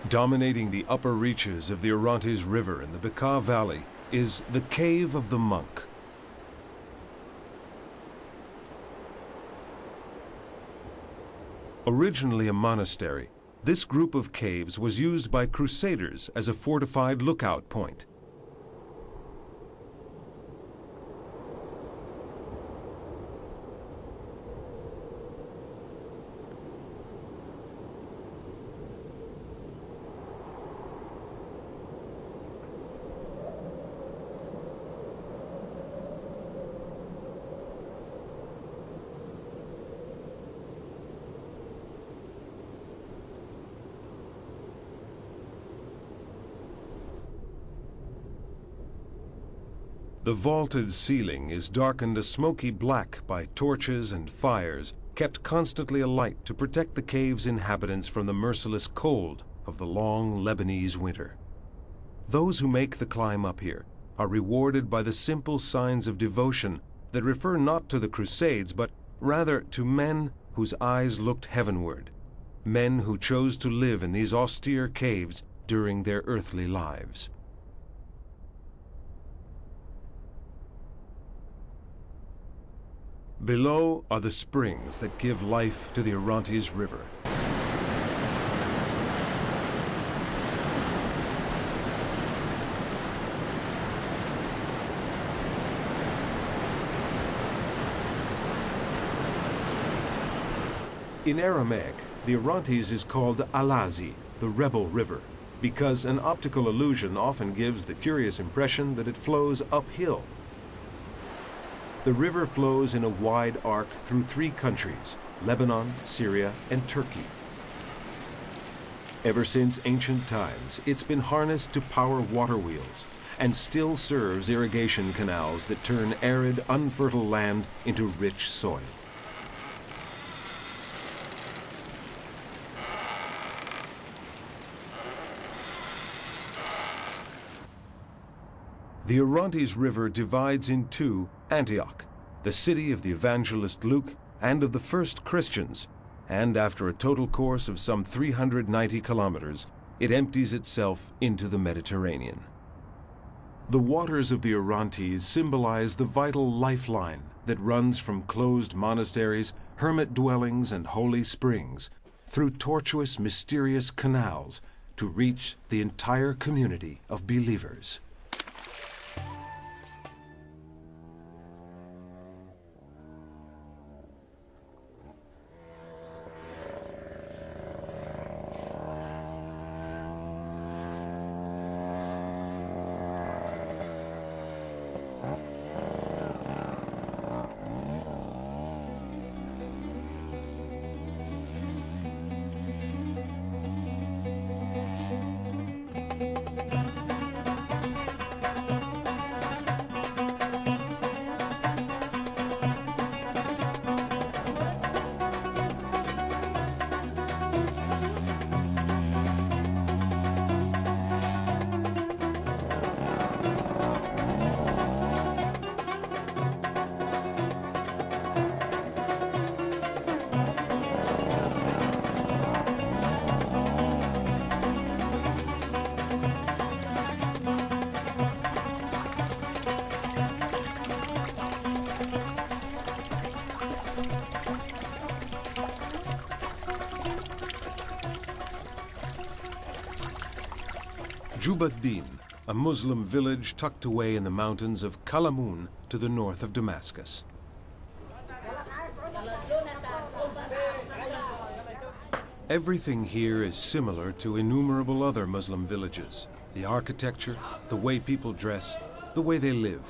Dominating the upper reaches of the Orontes River in the Bekaa Valley is the Cave of the Monk. Originally a monastery, this group of caves was used by crusaders as a fortified lookout point. The vaulted ceiling is darkened a smoky black by torches and fires kept constantly alight to protect the cave's inhabitants from the merciless cold of the long Lebanese winter. Those who make the climb up here are rewarded by the simple signs of devotion that refer not to the Crusades, but rather to men whose eyes looked heavenward, men who chose to live in these austere caves during their earthly lives. Below are the springs that give life to the Orontes River. In Aramaic, the Orontes is called Alazi, the rebel river, because an optical illusion often gives the curious impression that it flows uphill. The river flows in a wide arc through 3 countries, Lebanon, Syria, and Turkey. Ever since ancient times, it's been harnessed to power water wheels and still serves irrigation canals that turn arid, unfertile land into rich soil. The Orontes River divides in two Antioch, the city of the evangelist Luke and of the first Christians, and after a total course of some 390 kilometers, it empties itself into the Mediterranean. The waters of the Orontes symbolize the vital lifeline that runs from closed monasteries, hermit dwellings, and holy springs, through tortuous, mysterious canals to reach the entire community of believers. Jubaddin, a Muslim village tucked away in the mountains of Kalamun to the north of Damascus. Everything here is similar to innumerable other Muslim villages. The architecture, the way people dress, the way they live.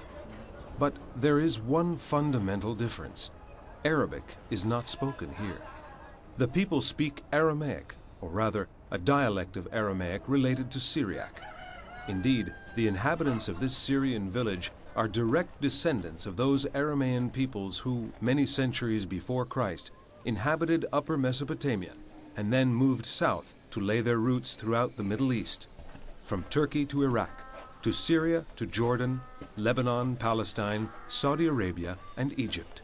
But there is one fundamental difference. Arabic is not spoken here. The people speak Aramaic, or rather, a dialect of Aramaic related to Syriac. Indeed, the inhabitants of this Syrian village are direct descendants of those Aramaean peoples who, many centuries before Christ, inhabited Upper Mesopotamia and then moved south to lay their roots throughout the Middle East, from Turkey to Iraq, to Syria to Jordan, Lebanon, Palestine, Saudi Arabia, and Egypt.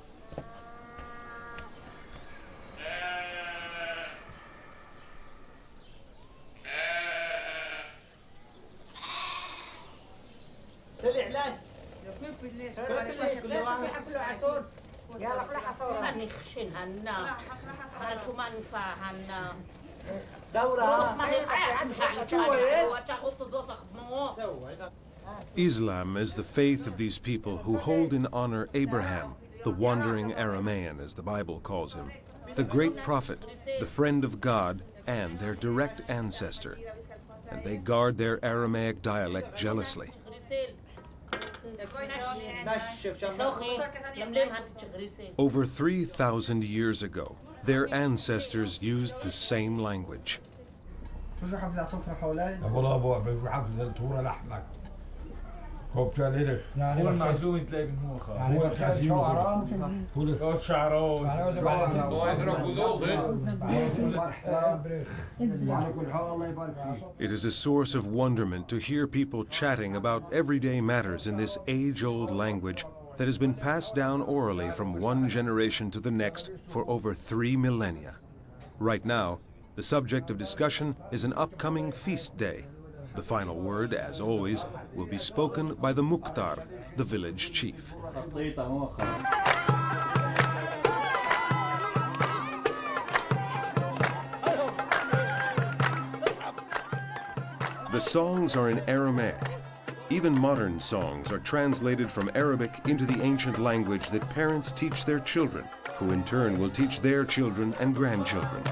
Islam is the faith of these people who hold in honor Abraham, the wandering Aramean, as the Bible calls him, the great prophet, the friend of God, and their direct ancestor. And they guard their Aramaic dialect jealously. Over 3,000 years ago, their ancestors used the same language. It is a source of wonderment to hear people chatting about everyday matters in this age-old language that has been passed down orally from one generation to the next for over 3 millennia. Right now, the subject of discussion is an upcoming feast day. The final word, as always, will be spoken by the Mukhtar, the village chief. The songs are in Aramaic. Even modern songs are translated from Arabic into the ancient language that parents teach their children, who in turn will teach their children and grandchildren.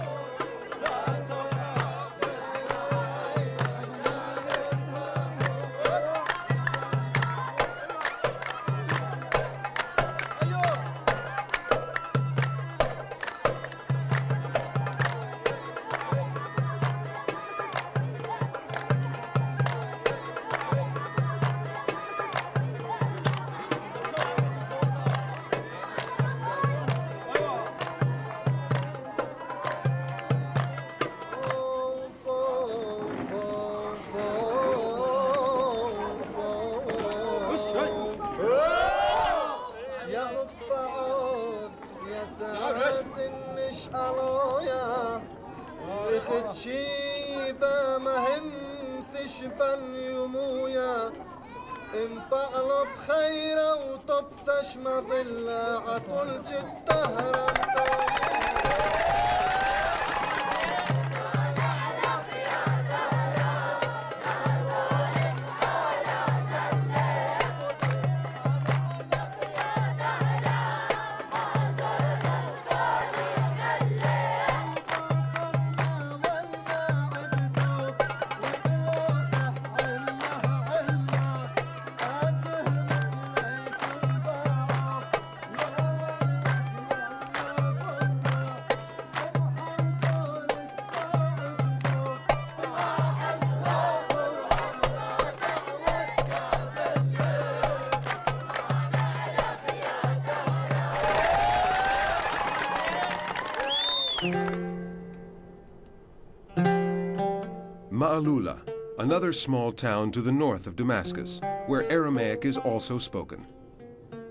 Ma'alula, another small town to the north of Damascus, where Aramaic is also spoken.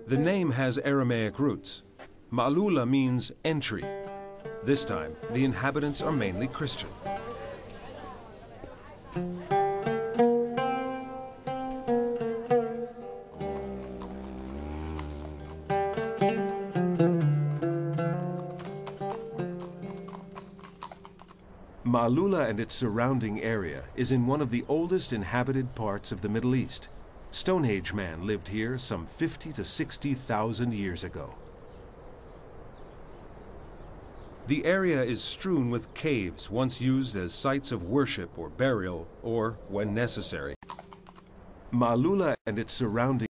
The name has Aramaic roots. Ma'alula means entry. This time, the inhabitants are mainly Christian. Ma'alula and its surrounding area is in one of the oldest inhabited parts of the Middle East. Stone Age man lived here some 50 to 60,000 years ago. The area is strewn with caves once used as sites of worship or burial, or, when necessary. Ma'alula and its surrounding